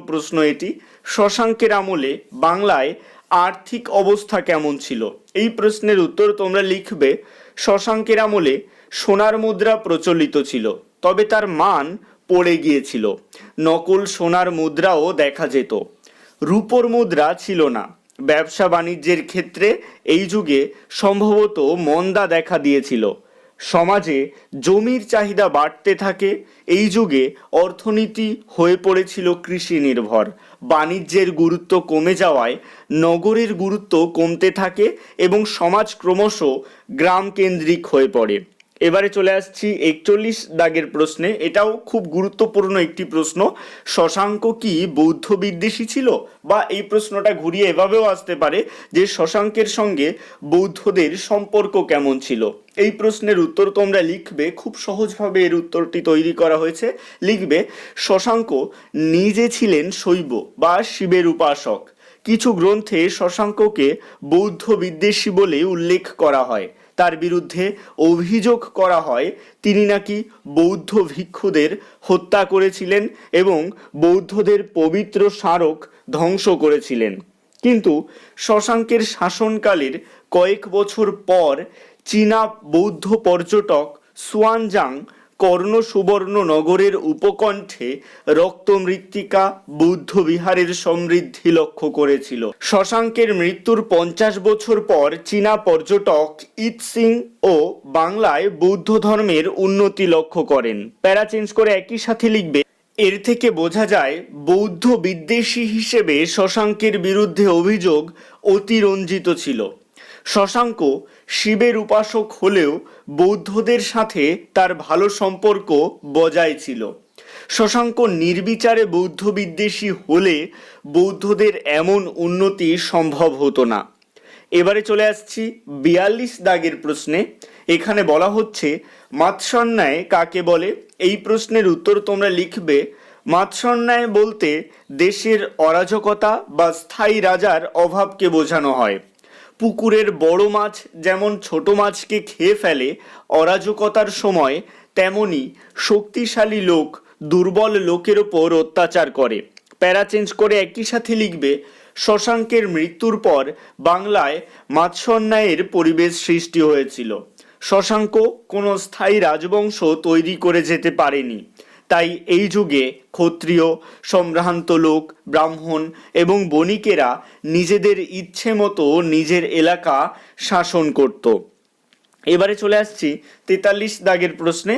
প্রশ্ন এটি। শশাঙ্কের আমলে বাংলায় আর্থিক অবস্থা কেমন ছিল? এই প্রশ্নের উত্তর তোমরা লিখবে শশাঙ্কের আমলে সোনার মুদ্রা প্রচলিত ছিল, তবে তার মান পড়ে গিয়েছিল। নকল সোনার মুদ্রাও দেখা যেত, রূপোর মুদ্রা ছিল না। ব্যবসা বাণিজ্যের ক্ষেত্রে এই যুগে সম্ভবত মন্দা দেখা দিয়েছিল। সমাজে জমির চাহিদা বাড়তে থাকে। এই যুগে অর্থনীতি হয়ে পড়েছিল কৃষি নির্ভর। বাণিজ্যের গুরুত্ব কমে যাওয়ায় নগরের গুরুত্ব কমতে থাকে এবং সমাজ ক্রমশ গ্রাম কেন্দ্রিক হয়ে পড়ে। এবারে চলে আসছি 41 দাগের প্রশ্নে। এটাও খুব গুরুত্বপূর্ণ একটি প্রশ্ন। শশাঙ্ক কি বৌদ্ধ বিদ্বেষী ছিল? বা এই প্রশ্নটা ঘুরিয়ে এভাবেও আসতে পারে যে শশাঙ্কের সঙ্গে বৌদ্ধদের সম্পর্ক কেমন ছিল? এই প্রশ্নের উত্তর তোমরা লিখবে, খুব সহজভাবে এর উত্তরটি তৈরি করা হয়েছে। লিখবে শশাঙ্ক নিজে ছিলেন শৈব বা শিবের উপাসক। কিছু গ্রন্থে শশাঙ্ককে বৌদ্ধ বিদ্বেষী বলে উল্লেখ করা হয়। তার বিরুদ্ধে অভিযোগ করা হয় তিনি নাকি বৌদ্ধ ভিক্ষুদের হত্যা করেছিলেন এবং বৌদ্ধদের পবিত্র স্মারক ধ্বংস করেছিলেন। কিন্তু শশাঙ্কের শাসনকালের কয়েক বছর পর চীনা বৌদ্ধ পর্যটক সুয়ানজাং কর্ণ সুবর্ণ নগরের উপকণ্ঠে রক্তমৃত্তিকা বৌদ্ধ বিহারের সমৃদ্ধি লক্ষ্য করেছিল। শশাঙ্কের মৃত্যুর 50 বছর পর চীনা পর্যটক ইৎসিং ও বাংলায় বৌদ্ধ ধর্মের উন্নতি লক্ষ্য করেন। প্যারা চেঞ্জ করে একই সাথে লিখবে, এর থেকে বোঝা যায় বৌদ্ধ বিদ্বেষী হিসেবে শশাঙ্কের বিরুদ্ধে অভিযোগ অতিরঞ্জিত ছিল। শশাঙ্ক শিবের উপাসক হলেও বৌদ্ধদের সাথে তার ভালো সম্পর্ক বজায় ছিল। শশাঙ্ক নির্বিচারে বৌদ্ধ বিদ্বেষী হলে বৌদ্ধদের এমন উন্নতি সম্ভব হতো না। এবারে চলে আসছি 42 দাগের প্রশ্নে। এখানে বলা হচ্ছে মাৎসন্যায় কাকে বলে? এই প্রশ্নের উত্তর তোমরা লিখবে মাৎসন্যায় বলতে দেশের অরাজকতা বা স্থায়ী রাজার অভাবকে বোঝানো হয়। পুকুরের বড় মাছ যেমন ছোট মাছকে খেয়ে ফেলে অরাজকতার সময়, তেমনি শক্তিশালী লোক দুর্বল লোকের ওপর অত্যাচার করে। প্যারা চেঞ্জ করে একই সাথে লিখবে শশাঙ্কের মৃত্যুর পর বাংলায় মাৎসন্যায়ের পরিবেশ সৃষ্টি হয়েছিল। শশাঙ্ক কোনো স্থায়ী রাজবংশ তৈরি করে যেতে পারেনি। তাই এই যুগে ক্ষত্রিয়, সম্ভ্রান্ত লোক, ব্রাহ্মণ এবং বণিকেরা নিজেদের ইচ্ছে মতো নিজের এলাকা শাসন করত। এবারে চলে আসছি 43 দাগের প্রশ্নে।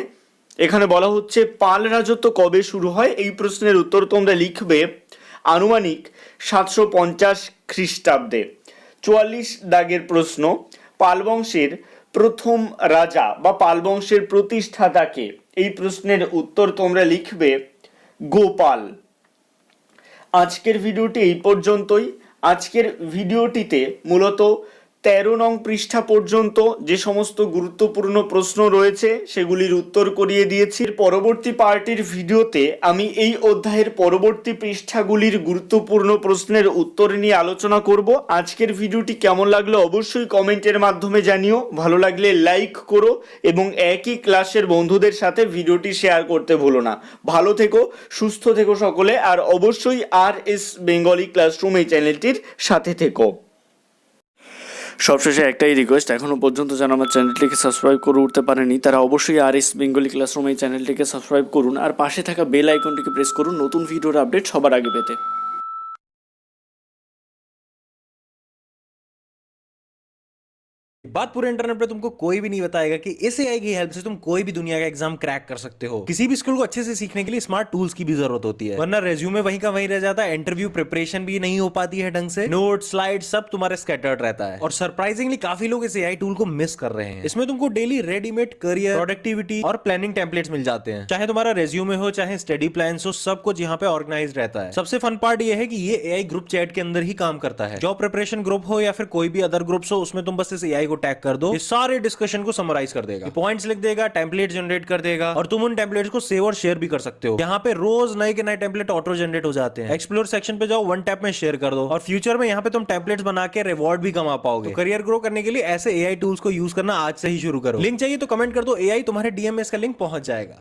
এখানে বলা হচ্ছে পাল রাজত্ব কবে শুরু হয়? এই প্রশ্নের উত্তর তোমরা লিখবে আনুমানিক 750 খ্রিস্টাব্দে। 44 দাগের প্রশ্ন, পাল বংশের প্রথম রাজা বা পাল বংশের প্রতিষ্ঠাতাকে? এই প্রশ্নের উত্তর তোমরা লিখবে গোপাল। আজকের ভিডিওটি এই পর্যন্তই। আজকের ভিডিওটিতে মূলত 13 নং পৃষ্ঠা পর্যন্ত যে সমস্ত গুরুত্বপূর্ণ প্রশ্ন রয়েছে সেগুলির উত্তর করিয়ে দিয়েছি। পরবর্তী পার্টির ভিডিওতে আমি এই অধ্যায়ের পরবর্তী পৃষ্ঠাগুলির গুরুত্বপূর্ণ প্রশ্নের উত্তর নিয়ে আলোচনা করব। আজকের ভিডিওটি কেমন লাগলো অবশ্যই কমেন্টের মাধ্যমে জানিও। ভালো লাগলে লাইক করো এবং একই ক্লাসের বন্ধুদের সাথে ভিডিওটি শেয়ার করতে ভুলো না। ভালো থেকো, সুস্থ থেকো সকলে, আর অবশ্যই RS বেঙ্গলি ক্লাসরুম এই চ্যানেলটির সাথে থেকো। সবশেষে একটাই রিকোয়েস্ট, এখনও পর্যন্ত যারা আমার চ্যানেলটিকে সাবস্ক্রাইব করে উঠতে পারেনি তারা অবশ্যই RS বেঙ্গলি ক্লাসরুম এই চ্যানেলটিকে সাবস্ক্রাইব করুন আর পাশে থাকা বেল আইকনটিকে প্রেস করুন নতুন ভিডিওর আপডেট সবার আগে পেতে। बात पूरे इंटरनेट पे तुमको कोई भी नहीं बताएगा कि इस एआई की हेल्प से तुम कोई भी दुनिया का एग्जाम क्रैक कर सकते हो। किसी भी स्किल को अच्छे से सीखने के लिए स्मार्ट टूल्स की भी जरूरत होती है, वरना रेज्यूमे वहीं का वहीं रह जाता है, इंटरव्यू प्रिपरेशन भी नहीं हो पाती है ढंग से, नोट स्लाइड सब तुम्हारे स्कैटर्ड रहता है। और सरप्राइजिंगली काफी लोग इस एआई टूल को मिस कर रहे हैं। इसमें तुमको डेली रेडीमेड करियर, प्रोडक्टिविटी और प्लानिंग टेम्पलेट्स मिल जाते हैं। चाहे तुम्हारा रेज्यूमे हो चाहे स्टडी प्लान हो, सब कुछ यहाँ पे ऑर्गेनाइज रहता है। सबसे फन पार्ट ये है कि ये एआई ग्रुप चैट के अंदर ही काम करता है। जॉब प्रिपरेशन ग्रुप हो या फिर कोई भी अदर ग्रुप्स हो, उसमें तुम बस इस एआई को टैग कर दो, सारे डिस्कशन को समराइज कर देगा, पॉइंट्स लिख देगा, टेम्पलेट जनरेट कर देगा और तुम उन टेम्पलेट्स को सेव और शेयर भी कर सकते हो। यहाँ पे रोज नए के नए टेम्पलेट ऑटो जनरेट हो जाते हैं। एक्सप्लोर सेक्शन पे जाओ, वन टैप में शेयर कर दो और फ्यूचर में यहाँ पे तुम टेम्पलेट्स बना के रिवॉर्ड भी कमा पाओगे। तो करियर ग्रो करने के लिए ऐसे एआई टूल्स को यूज करना आज से ही शुरू करो। लिंक चाहिए तो कमेंट कर दो, एआई तुम्हारे डीएमएस का लिंक पहुंच जाएगा।